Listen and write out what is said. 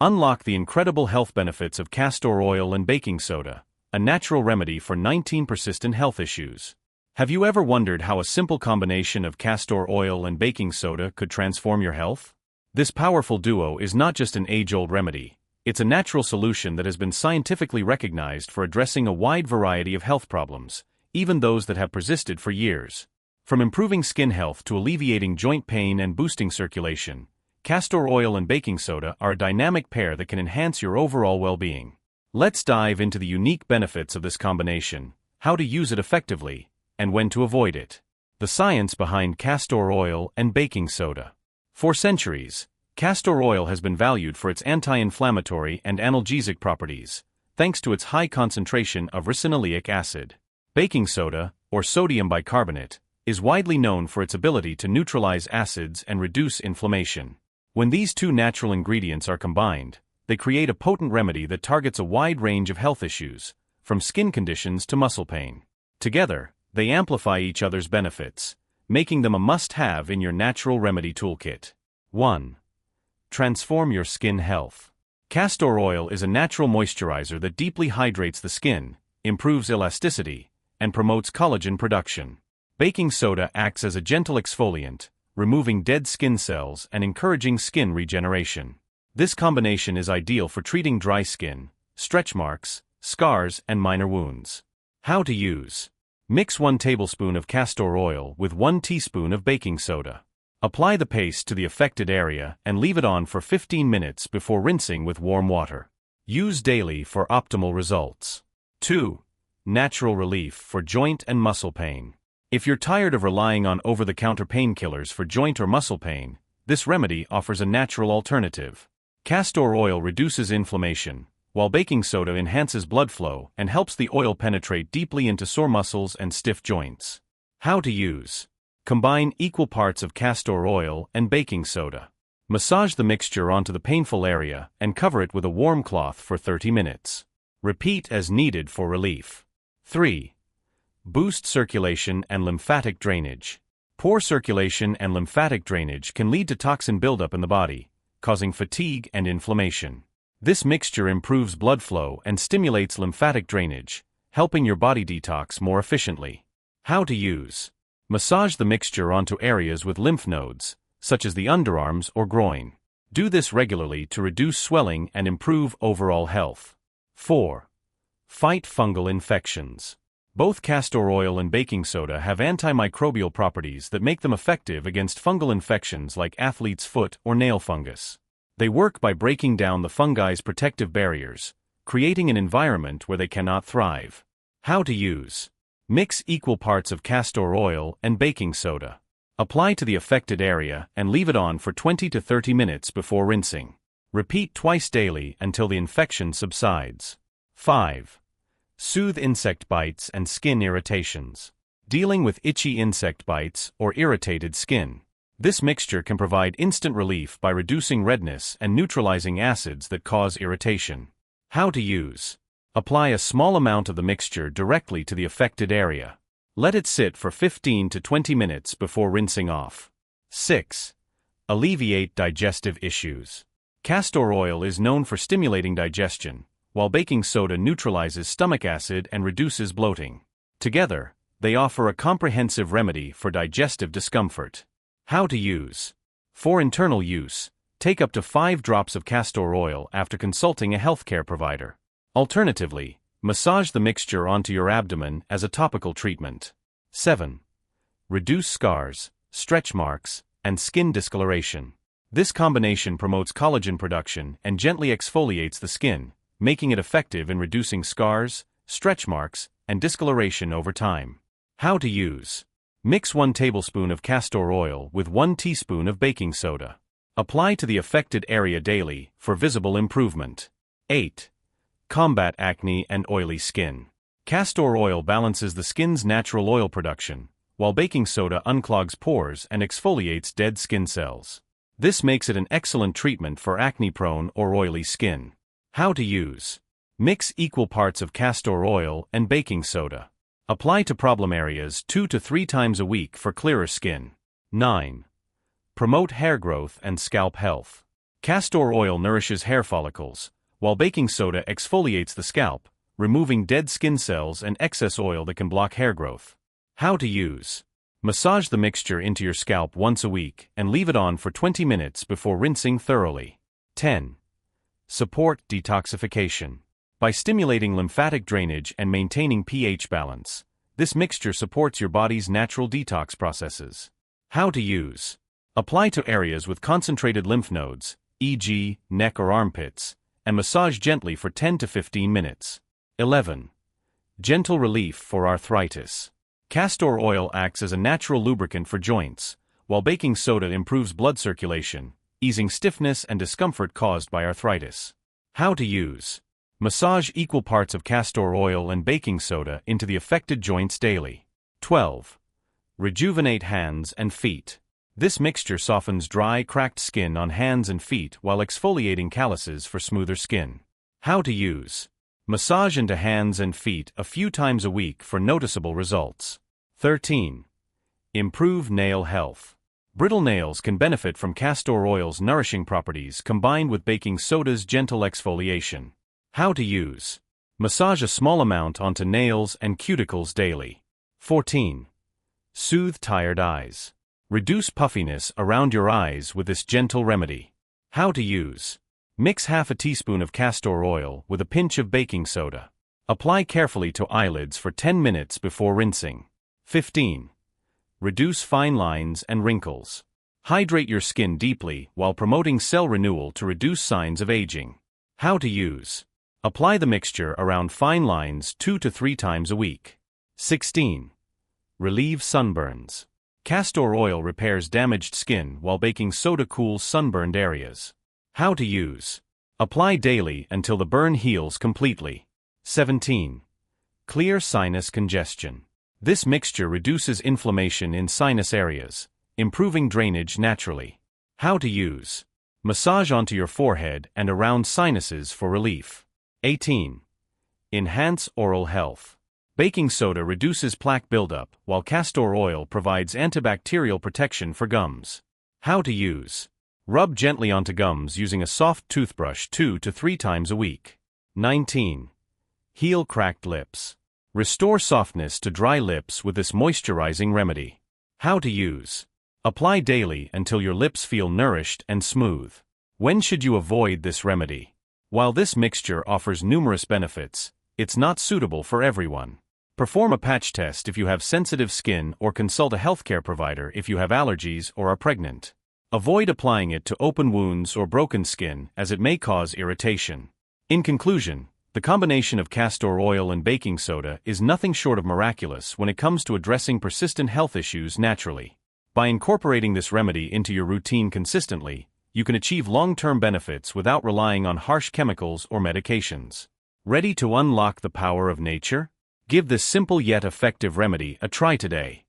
Unlock the incredible health benefits of castor oil and baking soda, a natural remedy for 19 persistent health issues. Have you ever wondered how a simple combination of castor oil and baking soda could transform your health? This powerful duo is not just an age-old remedy, it's a natural solution that has been scientifically recognized for addressing a wide variety of health problems, even those that have persisted for years. From improving skin health to alleviating joint pain and boosting circulation, castor oil and baking soda are a dynamic pair that can enhance your overall well-being. Let's dive into the unique benefits of this combination, how to use it effectively, and when to avoid it. The science behind castor oil and baking soda. For centuries, castor oil has been valued for its anti-inflammatory and analgesic properties, thanks to its high concentration of ricinoleic acid. Baking soda, or sodium bicarbonate, is widely known for its ability to neutralize acids and reduce inflammation. When these two natural ingredients are combined, they create a potent remedy that targets a wide range of health issues, from skin conditions to muscle pain. Together, they amplify each other's benefits, making them a must-have in your natural remedy toolkit. 1. Transform your skin health. Castor oil is a natural moisturizer that deeply hydrates the skin, improves elasticity, and promotes collagen production. Baking soda acts as a gentle exfoliant, removing dead skin cells and encouraging skin regeneration. This combination is ideal for treating dry skin, stretch marks, scars, and minor wounds. How to use. Mix 1 tablespoon of castor oil with 1 teaspoon of baking soda. Apply the paste to the affected area and leave it on for 15 minutes before rinsing with warm water. Use daily for optimal results. 2. Natural relief for joint and muscle pain. If you're tired of relying on over-the-counter painkillers for joint or muscle pain, this remedy offers a natural alternative. Castor oil reduces inflammation, while baking soda enhances blood flow and helps the oil penetrate deeply into sore muscles and stiff joints. How to use. Combine equal parts of castor oil and baking soda. Massage the mixture onto the painful area and cover it with a warm cloth for 30 minutes. Repeat as needed for relief. 3. Boost circulation and lymphatic drainage. Poor circulation and lymphatic drainage can lead to toxin buildup in the body, causing fatigue and inflammation. This mixture improves blood flow and stimulates lymphatic drainage, helping your body detox more efficiently. How to use. Massage the mixture onto areas with lymph nodes, such as the underarms or groin. Do this regularly to reduce swelling and improve overall health. 4. Fight fungal infections. Both castor oil and baking soda have antimicrobial properties that make them effective against fungal infections like athlete's foot or nail fungus. They work by breaking down the fungi's protective barriers, creating an environment where they cannot thrive. How to use. Mix equal parts of castor oil and baking soda. Apply to the affected area and leave it on for 20 to 30 minutes before rinsing. Repeat twice daily until the infection subsides. 5. Soothe insect bites and skin irritations. Dealing with itchy insect bites or irritated skin. This mixture can provide instant relief by reducing redness and neutralizing acids that cause irritation. How to use. Apply a small amount of the mixture directly to the affected area. Let it sit for 15 to 20 minutes before rinsing off. 6. Alleviate digestive issues. Castor oil is known for stimulating digestion, while baking soda neutralizes stomach acid and reduces bloating. Together, they offer a comprehensive remedy for digestive discomfort. How to use. For internal use, take up to 5 drops of castor oil after consulting a healthcare provider. Alternatively, massage the mixture onto your abdomen as a topical treatment. 7. Reduce scars, stretch marks, and skin discoloration. This combination promotes collagen production and gently exfoliates the skin, making it effective in reducing scars, stretch marks, and discoloration over time. How to use. Mix 1 tablespoon of castor oil with 1 teaspoon of baking soda. Apply to the affected area daily for visible improvement. 8. Combat acne and oily skin. Castor oil balances the skin's natural oil production, while baking soda unclogs pores and exfoliates dead skin cells. This makes it an excellent treatment for acne-prone or oily skin. How to use. Mix equal parts of castor oil and baking soda. Apply to problem areas 2 to 3 times a week for clearer skin. 9. Promote hair growth and scalp health. Castor oil nourishes hair follicles, while baking soda exfoliates the scalp, removing dead skin cells and excess oil that can block hair growth. How to use. Massage the mixture into your scalp once a week and leave it on for 20 minutes before rinsing thoroughly. 10. Support detoxification. By stimulating lymphatic drainage and maintaining pH balance, this mixture supports your body's natural detox processes. How to use. Apply to areas with concentrated lymph nodes, e.g., neck or armpits, and massage gently for 10 to 15 minutes. 11. Gentle relief for arthritis. Castor oil acts as a natural lubricant for joints, while baking soda improves blood circulation, easing stiffness and discomfort caused by arthritis. How to use. Massage equal parts of castor oil and baking soda into the affected joints daily. 12. Rejuvenate hands and feet. This mixture softens dry, cracked skin on hands and feet while exfoliating calluses for smoother skin. How to use. Massage into hands and feet a few times a week for noticeable results. 13. Improve nail health. Brittle nails can benefit from castor oil's nourishing properties combined with baking soda's gentle exfoliation. How to use. Massage a small amount onto nails and cuticles daily. 14. Soothe tired eyes. Reduce puffiness around your eyes with this gentle remedy. How to use. Mix half a teaspoon of castor oil with a pinch of baking soda. Apply carefully to eyelids for 10 minutes before rinsing. 15. Reduce fine lines and wrinkles. Hydrate your skin deeply while promoting cell renewal to reduce signs of aging. How to use. Apply the mixture around fine lines 2 to 3 times a week. 16. Relieve sunburns. Castor oil repairs damaged skin while baking soda cools sunburned areas. How to use. Apply daily until the burn heals completely. 17. Clear sinus congestion. This mixture reduces inflammation in sinus areas, improving drainage naturally. How to use. Massage onto your forehead and around sinuses for relief. 18. Enhance oral health. Baking soda reduces plaque buildup, while castor oil provides antibacterial protection for gums. How to use. Rub gently onto gums using a soft toothbrush 2 to 3 times a week. 19. Heal cracked lips. Restore softness to dry lips with this moisturizing remedy. How to use. Apply daily until your lips feel nourished and smooth. When should you avoid this remedy? While this mixture offers numerous benefits, it's not suitable for everyone. Perform a patch test if you have sensitive skin or consult a healthcare provider if you have allergies or are pregnant. Avoid applying it to open wounds or broken skin as it may cause irritation. In conclusion, the combination of castor oil and baking soda is nothing short of miraculous when it comes to addressing persistent health issues naturally. By incorporating this remedy into your routine consistently, you can achieve long-term benefits without relying on harsh chemicals or medications. Ready to unlock the power of nature? Give this simple yet effective remedy a try today.